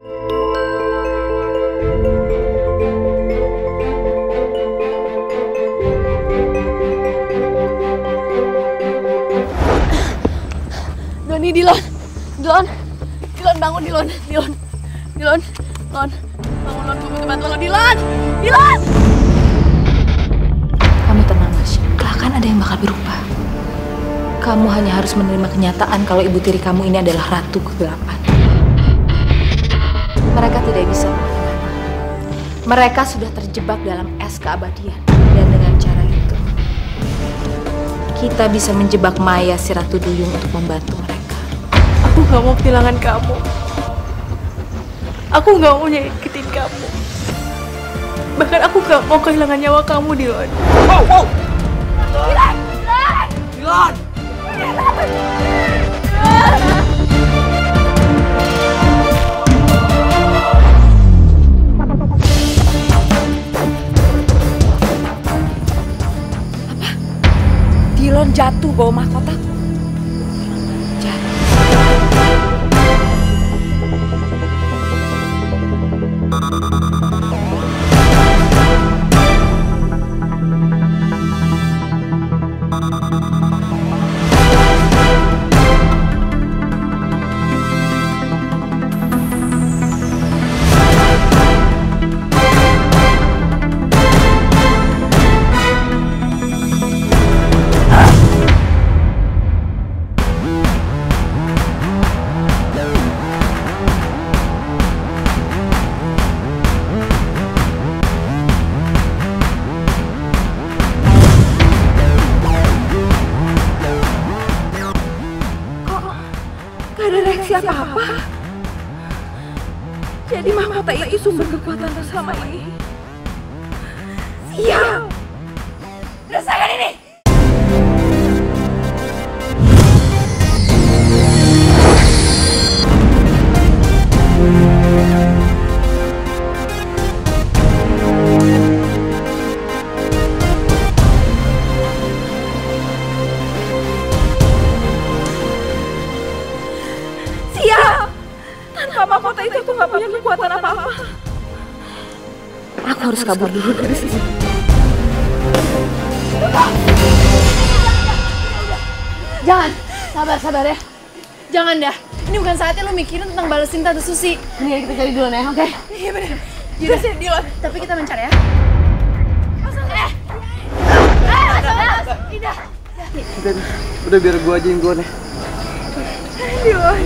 Doni, Dilon, bangun, Dilon, bangun, Lon, gue butuh bantuan lo, Dilon. Kamu tenang, Masya. Gak akan ada yang bakal berubah. Kamu hanya harus menerima kenyataan kalau ibu tiri kamu ini adalah ratu kegelapan. Mereka tidak bisa kemana-mana. Mereka sudah terjebak dalam es keabadian. Dan dengan cara itu, kita bisa menjebak Maya si Ratu Duyung untuk membantu mereka. Aku gak mau kehilangan kamu. Aku gak mau nyakitin kamu. Bahkan aku gak mau kehilangan nyawa kamu, Dilon. Wow! Dilon! Dilon jatuh bawa mahkotaku. Gak ada reaksi apa-apa. Jadi mahkota itu sumber kekuatan selama ini. Siap! Rasakan ini! Tanpa mahkota itu aku gak punya kekuatan apa-apa. Aku harus kabur dulu dari sini. Jangan, sabar ya. Jangan dah. Ini bukan saatnya lu mikirin tentang balesin Tante Susi. Mendingan kita cari dulu ya, oke? Iya bener. Yaudah sih, Dilon. Tapi kita mencari ya. Udah biar gua aja yang gua nih. Dilon.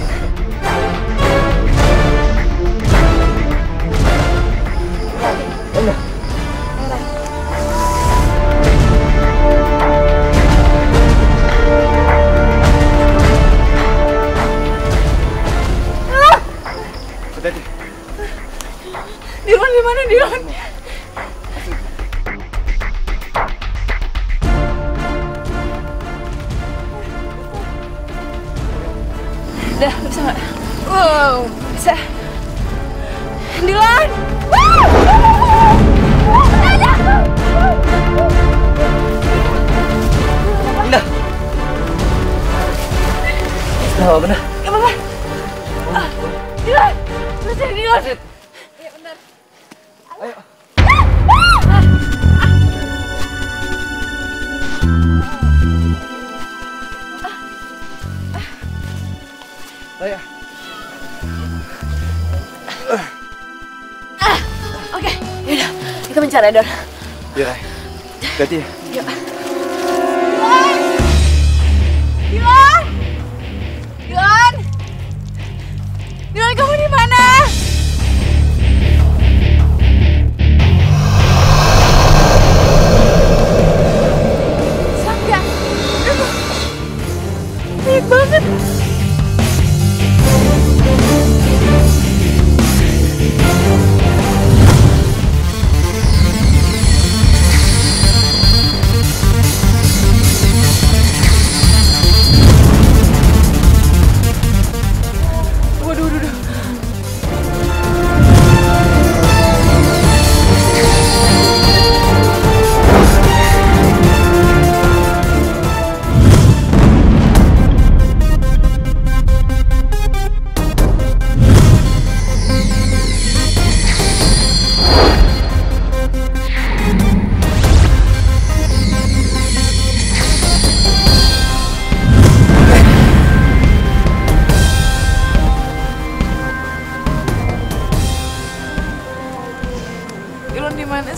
Hati-hati. Dilon di mana, Dilon? Udah, bisa nggak? Wow, bisa. Dilon! Indah! Gak apa-apa, Indah. Gak apa-apa. Dilon! Terus cari Dilon! Iya, bentar. Ayo. Ayo. Oke, yaudah. Kita mencari Don. Iya, Ray. Hati-hati ya. Yuk. Dilon! Dilon! Dilon, kamu di mana? Sangga! Baik banget!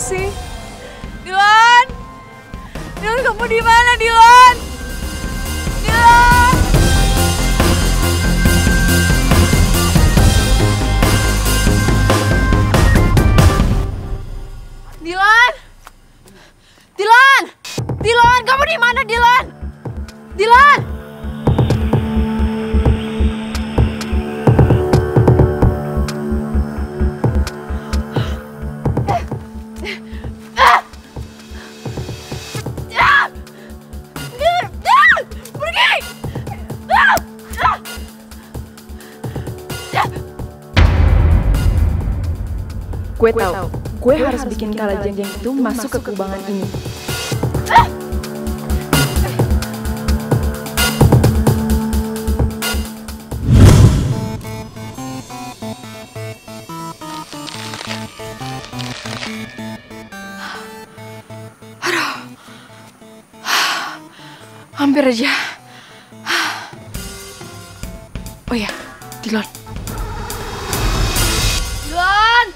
sih? Dilan! Dilan, kamu di mana, Dilan? Dilan! Dilan! Dilan! Dilan, kamu di mana, Dilan? Dilan! Gue tahu, gue harus bikin Kalajengking itu masuk ke kubangan ini. Hampir aja. Oh ya, Dilan. Dilan!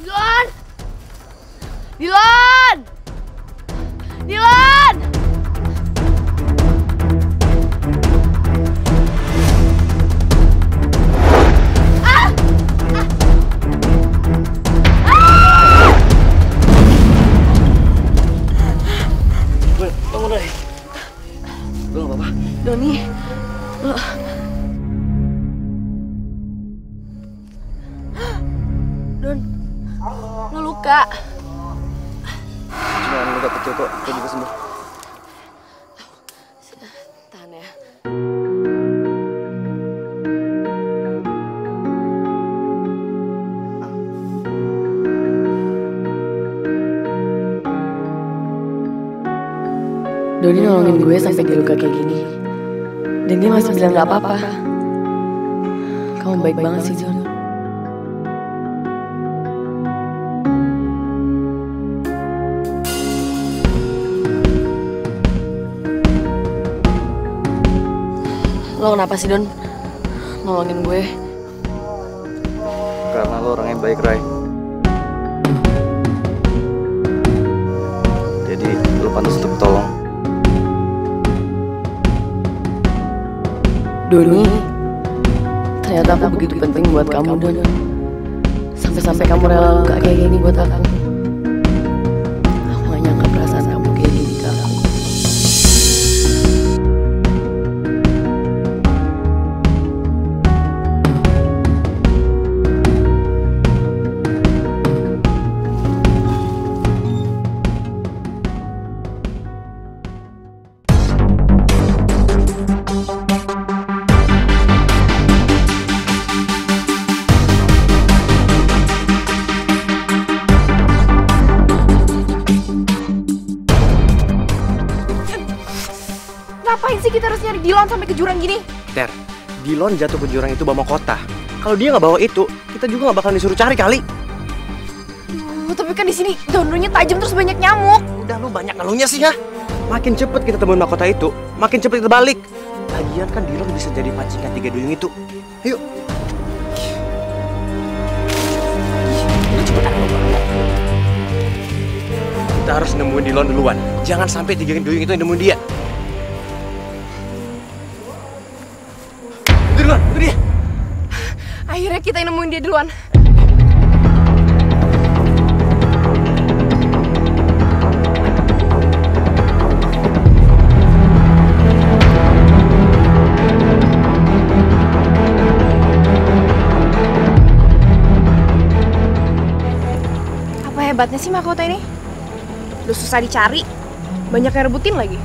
Dilan! Dilan! Dilan! Bangun, Ray. Lu gak apa-apa? Doni, Don, lo luka. Cuma luka kecil kok, gue juga sembuh. Tahan ya. Doni nolongin gue sampai dia luka kayak gini. Dan dia masih bilang gak apa-apa. Kamu baik banget sih, Don. Lo kenapa sih, Don? Nolongin gue. Karena lo orang yang baik, Ray. Jadi lo pantas untuk tolong. Doni, ternyata aku begitu penting buat kamu, Don. Sampai-sampai kamu rela luka kayak gini buat aku. Aku gak nyangka perasaan kamu kayak gini ke aku. Ngapain sih kita harus nyari Dilan sampai ke jurang gini? Ter, Dilan jatuh ke jurang itu bawa kota. Kalau dia nggak bawa itu, kita juga nggak bakal disuruh cari kali. Tapi kan di sini daunnya tajam terus banyak nyamuk. Udah lu banyak ngeluhnya sih ya. Makin cepet kita temuin mahkota itu, makin cepet kita balik. Lagian kan Dilan bisa jadi pancingan 3 duyung itu. Ayo. Kita harus nemuin Dilan duluan. Jangan sampai 3 duyung itu yang nemuin dia. Itu dia. Akhirnya kita yang nemuin dia duluan. Apa hebatnya sih mahkota ini? Udah susah dicari, banyak yang rebutin lagi.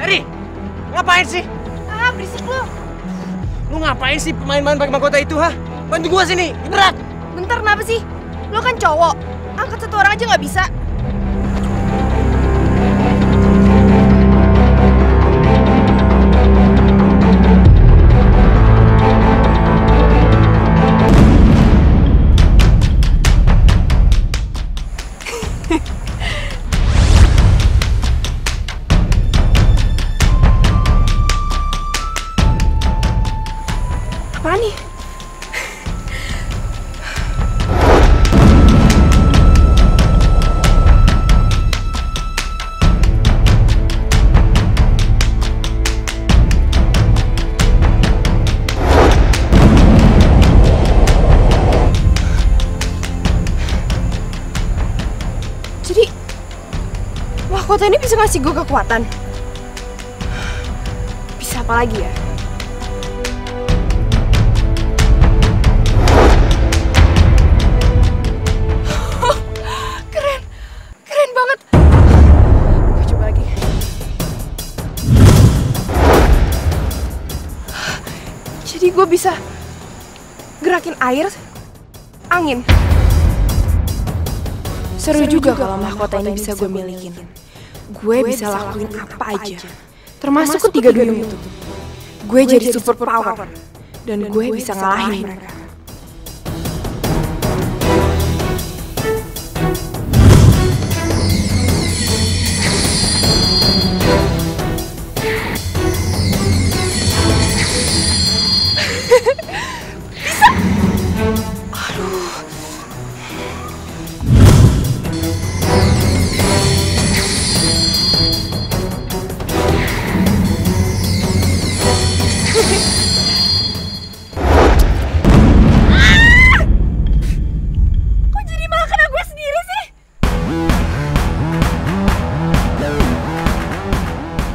Terry, ngapain sih? Ah, berisik lu. Lu ngapain sih main-main pakai mahkota itu, ha? Bantu gua sini, berat. Bentar, kenapa sih? Lu kan cowok, angkat satu orang aja nggak bisa. Apaan nih? mahkota ini bisa ngasih gue kekuatan. Bisa apa lagi ya? Keren, keren banget. Gue coba lagi. Jadi gue bisa gerakin air, angin. Seru juga kalau mahkota ini bisa gue milikin. Gue bisa lakuin apa aja, termasuk ketiga duyung itu. Gue jadi super power, dan gue bisa ngalahin mereka.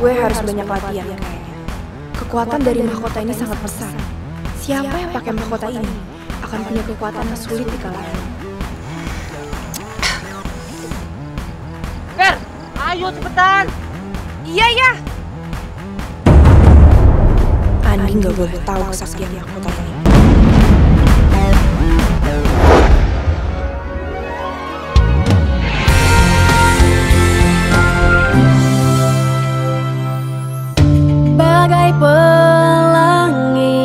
Gue harus banyak latihan kayaknya. Kekuatan dari mahkota ini sangat besar. Siapa yang pakai mahkota ini akan punya kekuatan yang sulit dikalahkan. Fer, ayo cepetan. Iya, iya. Andi nggak boleh tahu kesaktian mahkota ini. Bagai pelangi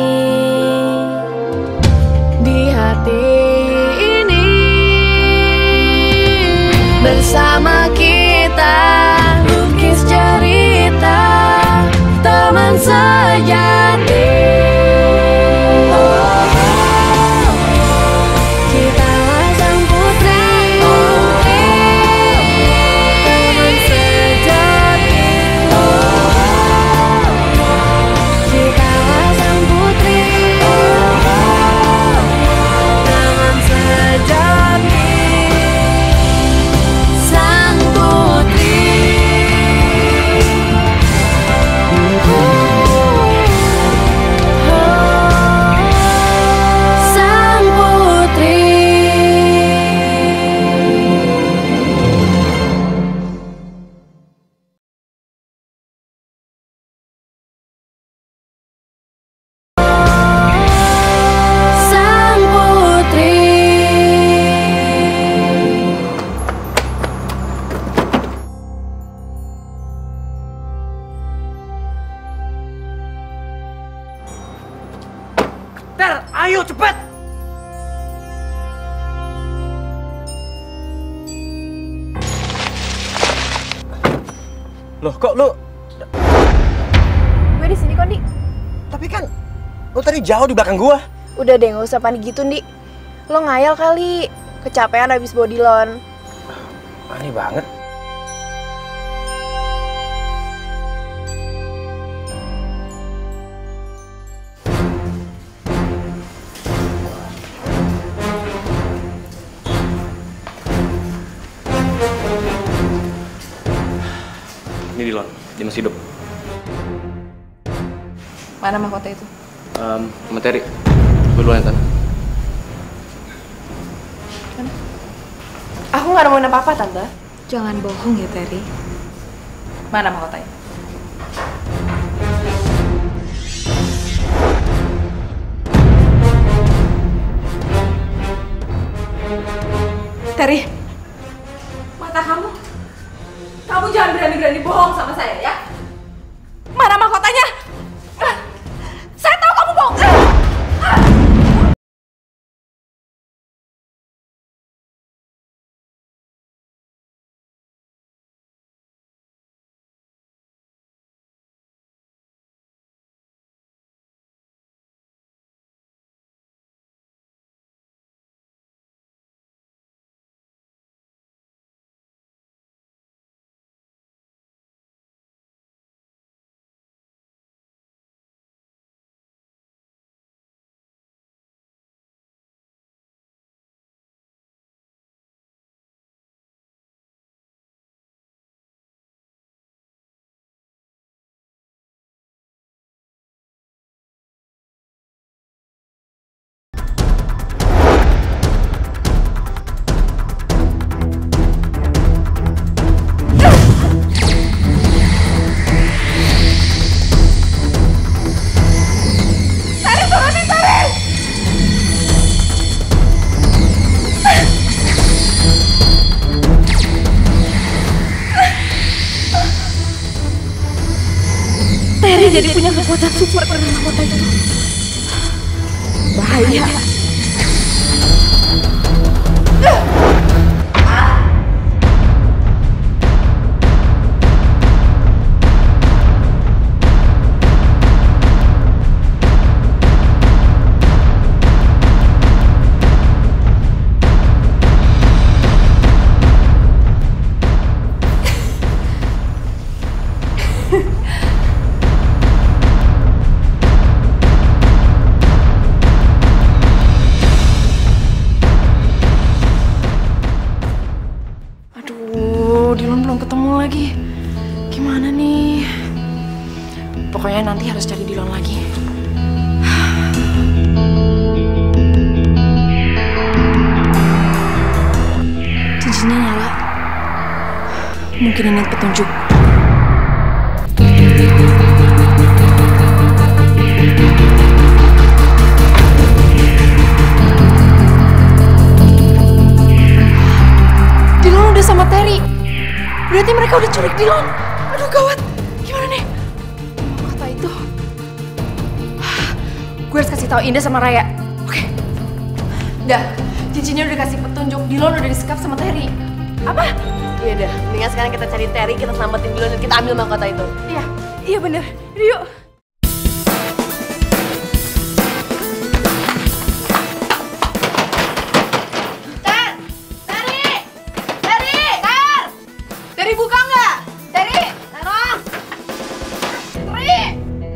di hati ini, bersama kita lukis cerita teman sejati. Kitalah sang putri, teman sejati. Kitalah sang putri, teman sejati. Sang putri, sang putri. Sang putri. Fer, ayo cepet. Loh, kok lu? Gue di sini kok, Di. Tapi kan lu tadi jauh di belakang gua. Udah deh, nggak usah panik gitu, Di. Lo ngayal kali, kecapean habis body loan. Aneh banget. Ini Dilon, dia masih hidup. Mana mahkota itu? Materi, gue duluan Tan. Aku nggak nemuin apa-apa, Tante. Jangan bohong ya, Terry. Mana mahkotanya? Terry, mata kamu. Kamu jangan berani-berani bohong sama saya, ya. Mana mahkotanya? Saya tahu kamu bohong. Terry jadi punya kekuatan super pada mahkota itu. Bahaya. Dylan belum ketemu lagi. Gimana nih? Pokoknya nanti harus cari Dylan lagi. Cincinnya nyala. Mungkin ini petunjuk. Dylan udah sama Terry. Berarti mereka udah culik Dylan. Aduh gawat. Gimana nih? Kata itu. Gue harus kasih tahu Indah sama Raya. Oke. Udah. Cincinnya udah kasih petunjuk. Dylan udah disekap sama Terry. Apa? Iya dah, mendingan sekarang kita cari Terry, kita selamatin dulu dan kita ambil mahkota itu. Iya. Iya bener. Yuk. Terry buka nggak? Terry, tolong.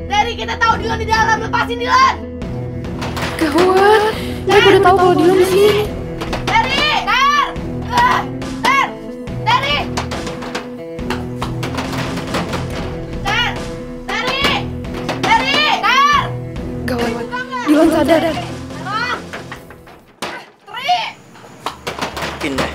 Terry, kita tahu Dylan di dalam, lepasin Dylan. Gawat, mereka udah tahu kalau Dylan di sini. Terry, gawat, Dylan sadar. Tolong. Terry. Indah.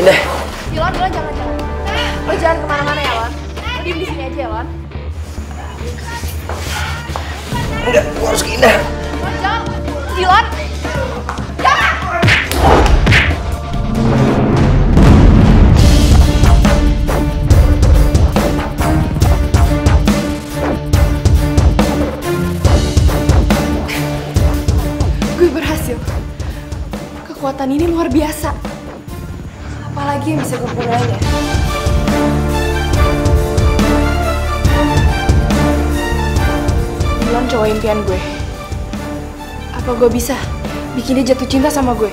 Indah. Lon, jangan. Lo jangan kemana-mana ya, Lon. Lo diem di sini aja ya, Lon. Enggak, gua harus ke Indah. Lon, jangan. Dylan. Jangan. Gue berhasil. Kekuatan ini luar biasa. Apalagi yang bisa gue gunain ya? Dylan cowok impian gue. Apa gue bisa bikin dia jatuh cinta sama gue?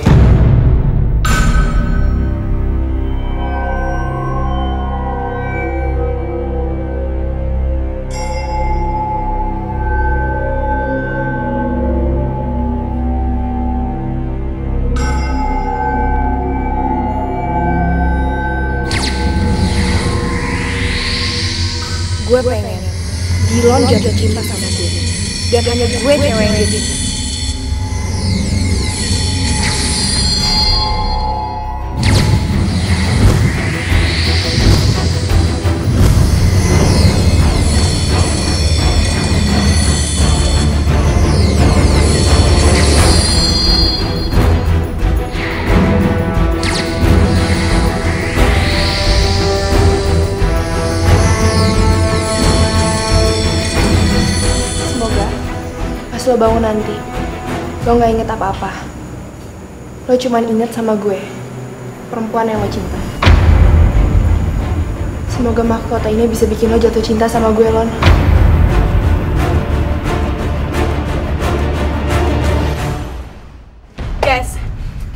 Gue pengen Dylan jatuh cinta sama gue. Dan hanya gue cewek yang dia cinta. Lo bangun nanti, lo gak inget apa-apa. Lo cuman inget sama gue, perempuan yang lo cinta. Semoga mahkota ini bisa bikin lo jatuh cinta sama gue, Lon. Guys,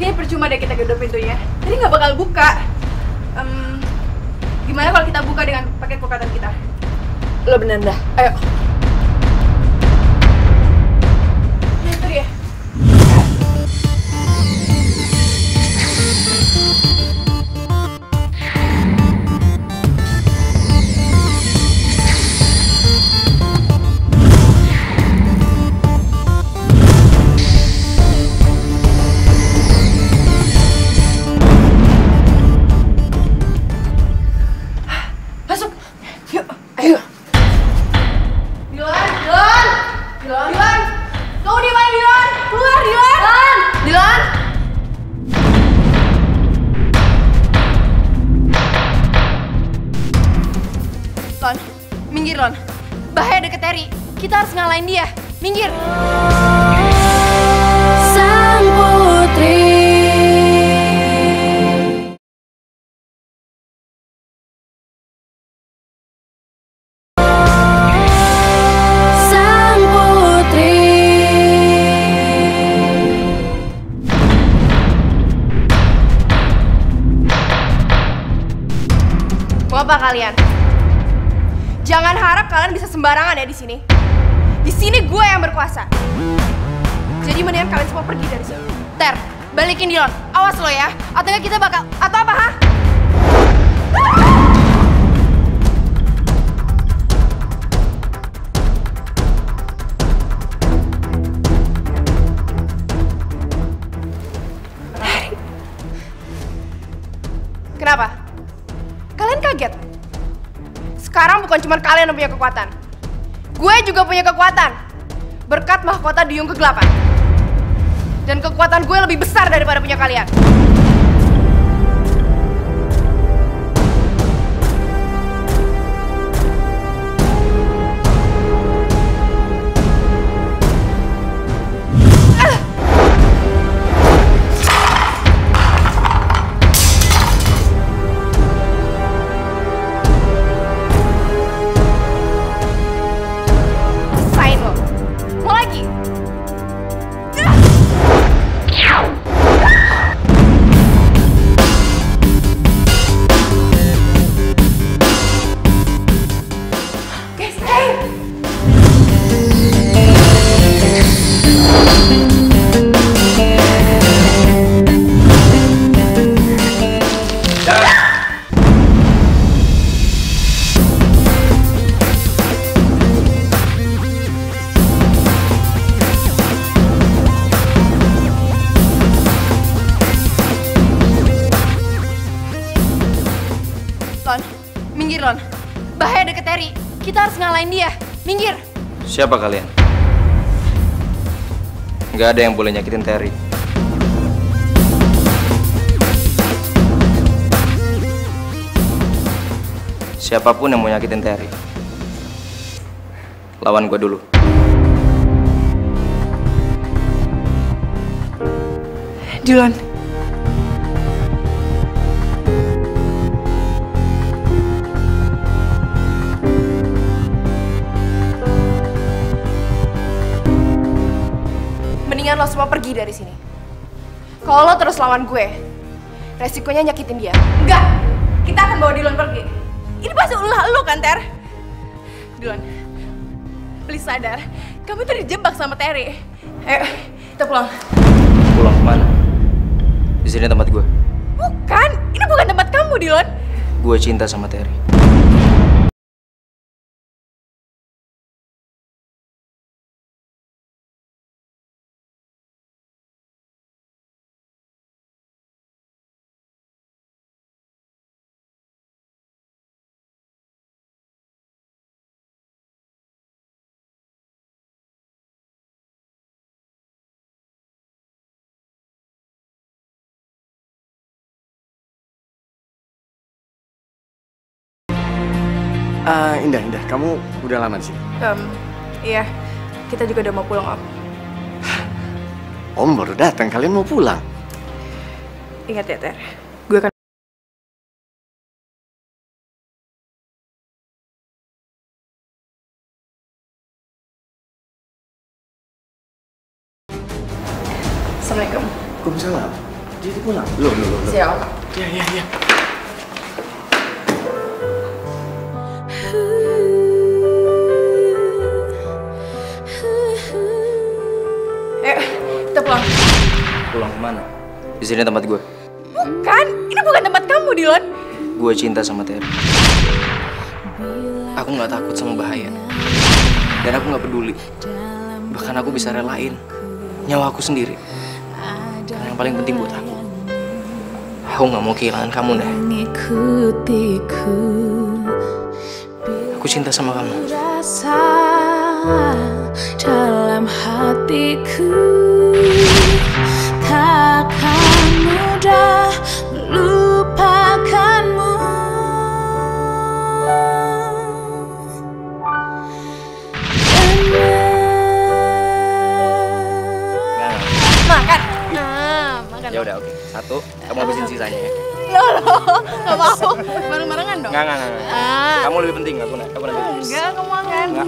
kayaknya percuma deh kita gedor pintunya. Jadi gak bakal buka. Gimana kalau kita buka dengan pakai kekuatan kita? Lo bener dah, ayo. deket Terry. Kita harus ngalahin dia. Minggir. Sang putri. Mau apa kalian? Jangan harap kalian bisa sembarangan ya di sini. Di sini gue yang berkuasa. Jadi mendingan kalian semua pergi dari sini. Ter, balikin Dillon. Awas lo ya. Atau enggak kita bakal... Atau apa, ha? Kenapa? Kalian kaget? Sekarang bukan cuma kalian yang punya kekuatan. Gue juga punya kekuatan. Berkat mahkota Duyung Kegelapan. Dan kekuatan gue lebih besar daripada punya kalian. Minggir, Lon. Bahaya deket Terry. Kita harus ngalahin dia. Minggir. Siapa kalian? Nggak ada yang boleh nyakitin Terry. Siapapun yang mau nyakitin Terry, lawan gue dulu. Dillon. Mendingan lo semua pergi dari sini. Kalau lo terus lawan gue, resikonya nyakitin dia. Enggak, kita akan bawa Dillon pergi. Ini pasti ulah lo kan, Ter? Dillon, please sadar. Kamu tuh dijebak sama Terry. Ayo, kita pulang. Pulang kemana? Di sini tempat gue. Bukan, ini bukan tempat kamu, Dillon. Gue cinta sama Terry. Indah, kamu udah lama di sini? Iya, kita juga udah mau pulang, Om. Om baru datang, kalian mau pulang? Ingat ya, Ter. Gue akan... Assalamualaikum. Waalaikumsalam. Jadi pulang? Belum. Siap. Iya. Ayo, kita pulang. Pulang kemana? Di sini tempat gue. Bukan, ini bukan tempat kamu, Dillon. Gue cinta sama Terry. Aku nggak takut sama bahaya. Dan aku nggak peduli. Bahkan aku bisa relain nyawa aku sendiri. Karena yang paling penting buat aku nggak mau kehilangan kamu, deh. Aku cinta sama kamu. Dalam hatiku takkan mudah melupakanmu. Ya udah, oke. Satu, kamu habisin sisanya ya. Loh, gak mau. Bareng-barengan dong? Enggak. Kamu lebih penting, aku nanti. Enggak, kamu makan. Enggak.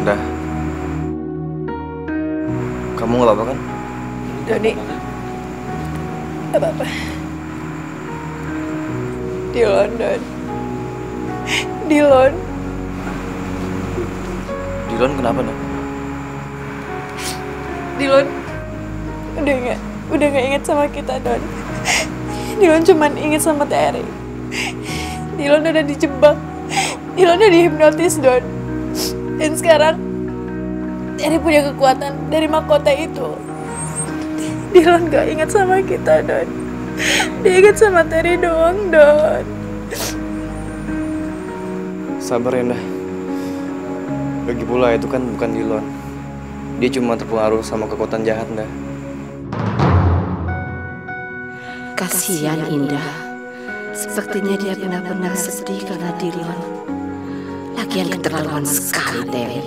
Udah. Kamu nggak apa-apa kan? Doni, gak apa-apa. Dilon, Don. Dilon. Dilon kenapa nih? Dilon udah nggak inget sama kita, Don. Dilon cuman inget sama Terry. Dilon udah dijebak. Dilon udah dihipnotis, Don. Dan sekarang Terry punya kekuatan dari mahkota itu. Dilon gak inget sama kita, Don. Dia inget sama Terry doang, Don. Sabar ya, Nda. Lagi pula itu kan bukan Dilon. Dia cuma terpengaruh sama kekuatan jahat, Nda. Kasihan Indah. Sepertinya dia benar-benar sedih karena Dilon. Lagian keterlaluan sekali, Terry.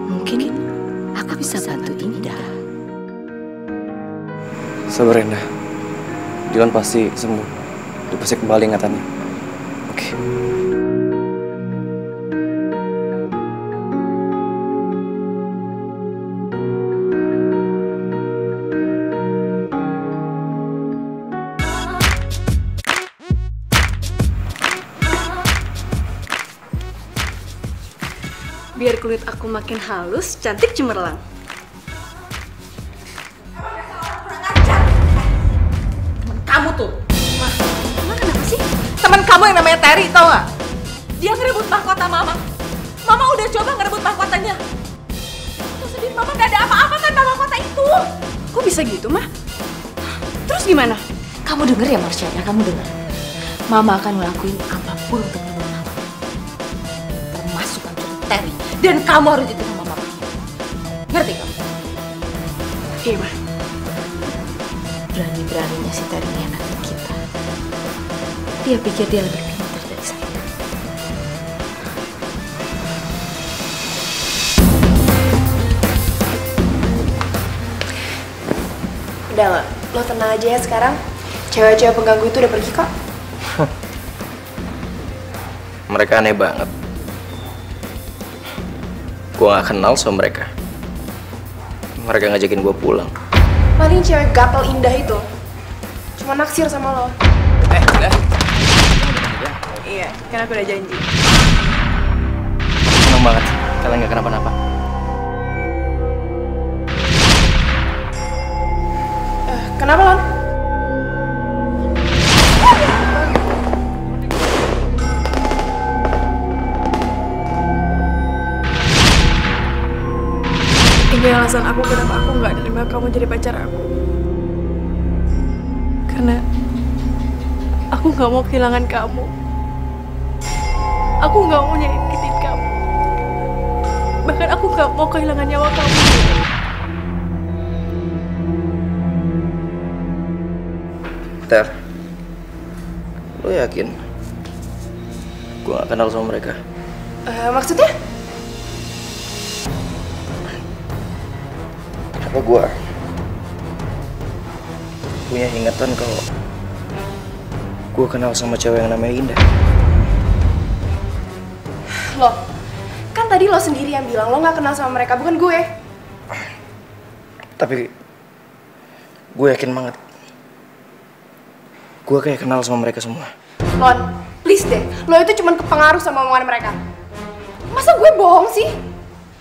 Mungkin aku bisa bantu Indah. Sabar ya, Nda. Dilon pasti sembuh. Dia pasti kembali ingatannya. Oke. Biar kulit aku makin halus, cantik cemerlang. Temen kamu tuh. Emang kenapa sih? Temen kamu yang namanya Terry, tau gak? Dia ngerebut mahkota Mama. Mama udah coba ngerebut mahkotanya. Tuh sendiri Mama gak ada apa-apa kan mahkota itu. Kok bisa gitu, Mah? Terus gimana? Kamu denger ya, Marsyana, kamu denger. Mama akan ngelakuin apapun untuk menolong Mama. Termasuk hancurin Terry. Dan kamu harus jadi Mama. Ngerti kamu? Iya, Mah. Berani-beraninya si Terry ngianatin kita. Dia pikir dia lebih pintar dari saya. Udah gak? Lo tenang aja ya sekarang. Cewek-cewek pengganggu itu udah pergi kok. Mereka aneh banget. Gua gak kenal sama mereka. Mereka ngajakin gua pulang. Paling cewek gatel Indah itu cuma naksir sama lo. Udah. Iya, kan aku udah janji. Seneng banget. Kalian gak kenapa-napa. Kenapa, Lon? Ini alasan aku kenapa aku nggak nerima kamu jadi pacar aku. Karena aku nggak mau kehilangan kamu. Aku nggak mau nyakitin kamu. Bahkan aku nggak mau kehilangan nyawa kamu. Ter, lo yakin? Gue gak kenal sama mereka. Maksudnya? Apa gue punya ingatan kalau gue kenal sama cewek yang namanya Indah? Loh, kan tadi lo sendiri yang bilang lo gak kenal sama mereka, bukan gue. Tapi gue yakin banget. Gue kayak kenal sama mereka semua. Lon, please deh, lo itu cuma kepengaruh sama omongan mereka. Masa gue bohong sih?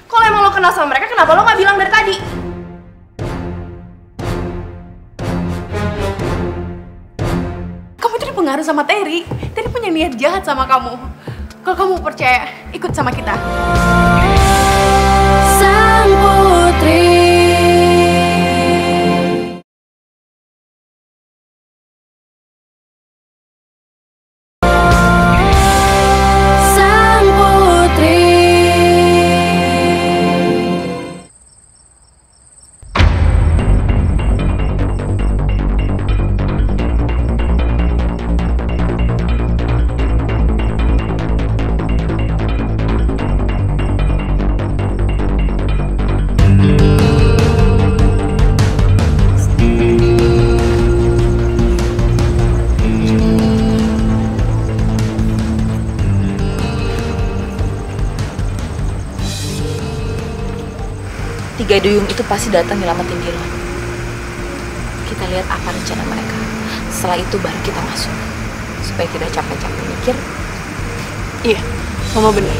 Kalau emang lo kenal sama mereka, kenapa lo gak bilang dari tadi? Kamu itu terpengaruh sama Terry. Terry punya niat jahat sama kamu. Kalau kamu percaya, ikut sama kita. Sang Putri. Tiga duyung itu pasti datang nyelamatin Dillon. Kita lihat apa rencana mereka. Setelah itu baru kita masuk. Supaya tidak capek-capek mikir. Iya, Mama bener.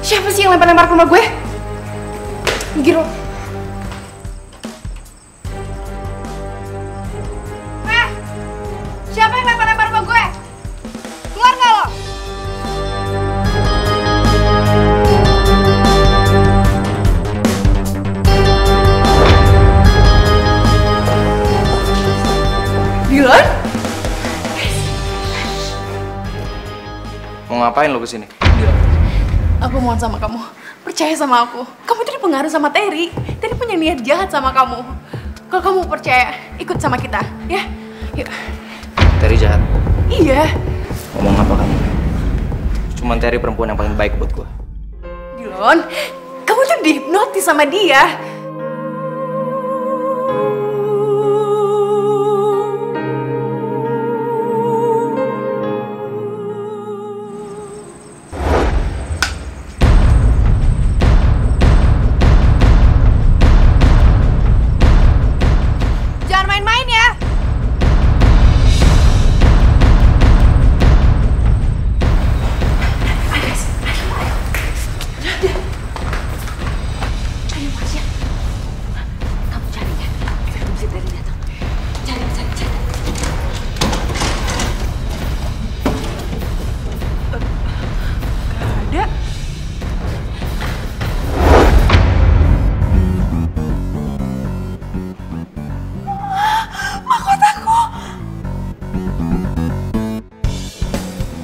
Siapa sih yang lempar-lempar ke rumah gue? Giro. Siapa yang lempar-lempar rumah gue? Keluar nggak lo? Dillon? Mau ngapain lo kesini? Aku mohon sama kamu, percaya sama aku. Kamu itu dipengaruh sama Terry. Terry punya niat jahat sama kamu. Kalau kamu percaya, ikut sama kita, ya? Yuk. Terry jahat? Iya. Ngomong apa kamu? Cuman Terry perempuan yang paling baik buat gue. Dillon, kamu tuh dihipnotis sama dia. Jangan main-main ya.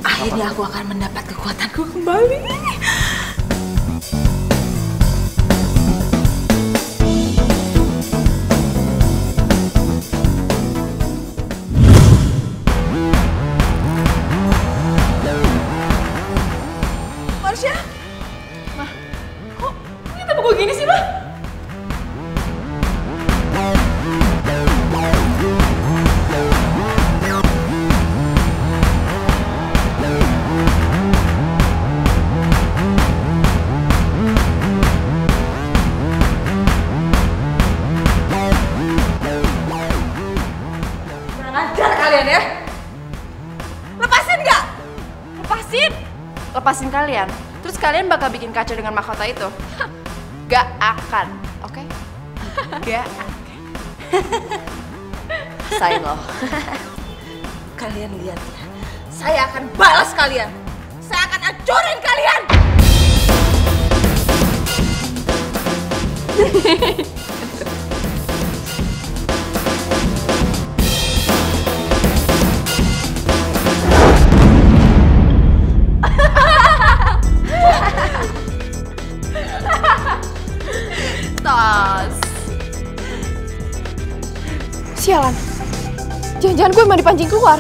Akhirnya aku akan mendapat kekuatanku kembali. Marsha? Ma, kok kita pukul gini sih, Ma? Kalian ya? Lepasin nggak? Lepasin! Lepasin kalian. Terus kalian bakal bikin kacau dengan mahkota itu. Gak akan, oke? Gak akan. Sayang loh. Kalian lihat ya. Saya akan balas kalian. Saya akan hancurin kalian. Tas. Sialan. Jangan-jangan gue emang dipancing keluar.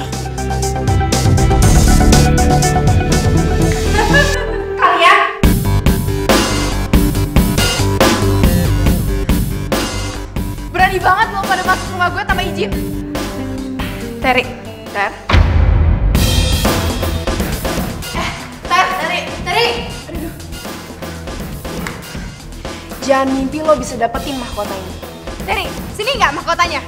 Kalian? Berani banget lo pada masuk rumah gue tanpa izin. Terry. Ter. Terry. Aduh. Jangan mimpi lo bisa dapetin mahkota ini. Terry, sini nggak mahkotanya?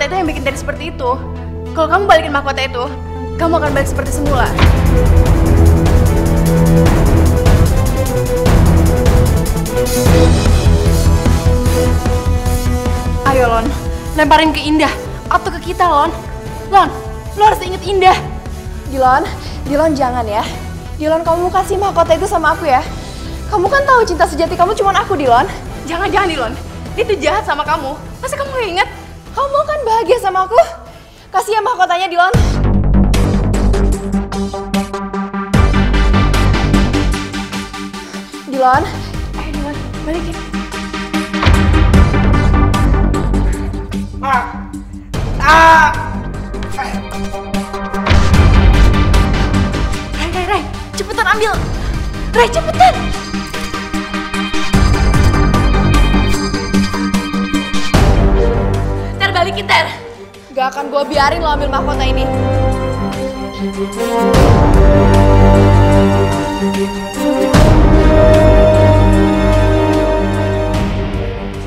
mahkota itu yang bikin Terry seperti itu. Kalau kamu balikin mahkota itu, kamu akan balik seperti semula. Ayo Lon, lemparin ke Indah atau ke kita Lon. Lon, lo harus inget Indah. Dilon jangan ya. Dilon, kamu kasih mahkota itu sama aku ya. Kamu kan tahu cinta sejati kamu cuma aku, Dilon. Jangan Dilon. Dia tuh jahat sama kamu. Masa kamu gak inget? Kamu kan bahagia sama aku. Kasih ya mahkotanya, Dilon. Dilon. Ayo Dilon, balikin. Ray, cepetan ambil. Ray, cepetan. Ter, balikin Ter. Gak akan gue biarin lo ambil mahkota ini.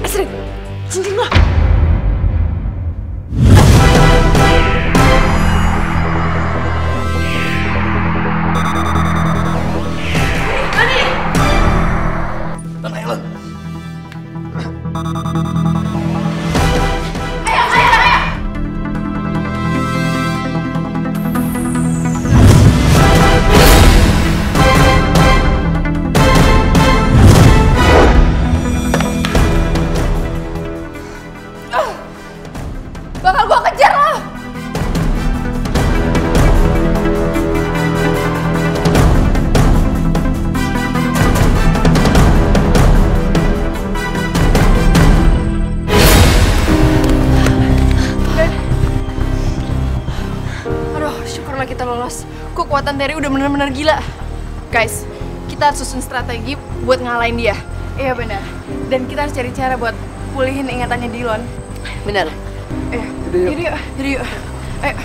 Astrid, cincin lo. Bakal gua kejar lo. Aduh, syukurlah kita lolos. Kekuatan Terry udah bener-bener gila. Guys, kita harus susun strategi buat ngalahin dia. Iya benar. Dan kita harus cari cara buat pulihin ingatannya Dilon. Benar. Yaudah yuk. Ayo.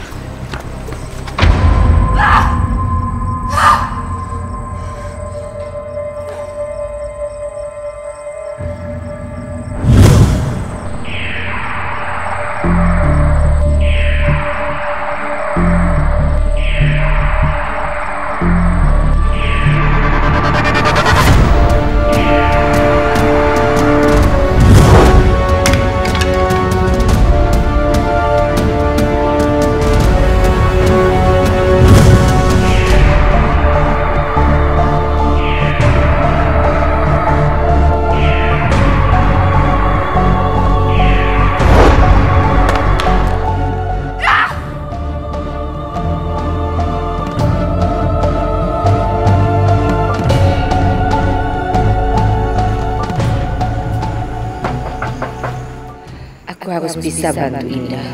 Aku harus bisa bantu Indah.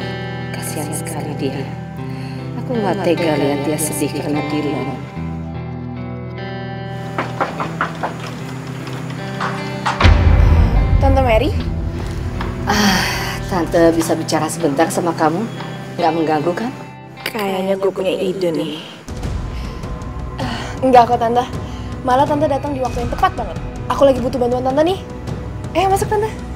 Kasihan sekali dia. Aku nggak tega lihat dia sedih karena Dilon. Tante Mary? Tante bisa bicara sebentar sama kamu? Nggak mengganggu kan? Kayaknya gue punya ide nih. Enggak kok Tante. Malah Tante datang di waktu yang tepat banget. Aku lagi butuh bantuan Tante nih. Masuk Tante.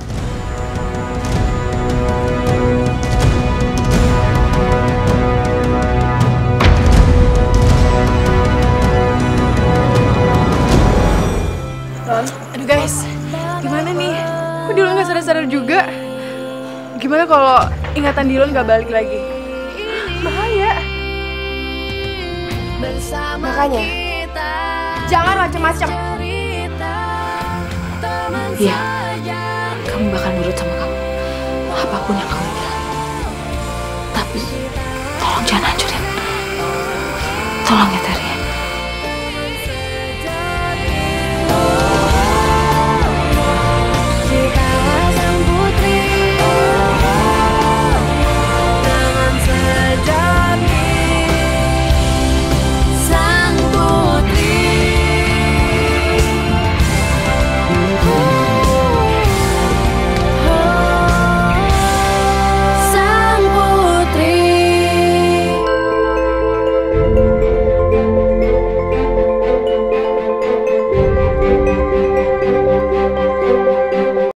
Aduh guys, gimana nih? Kok Dilon gak sadar-sadar juga? Gimana kalau ingatan Dilon gak balik lagi? Bahaya. Makanya, jangan macem-macem. Iya, kamu bakal nurut sama kamu. Apapun yang kamu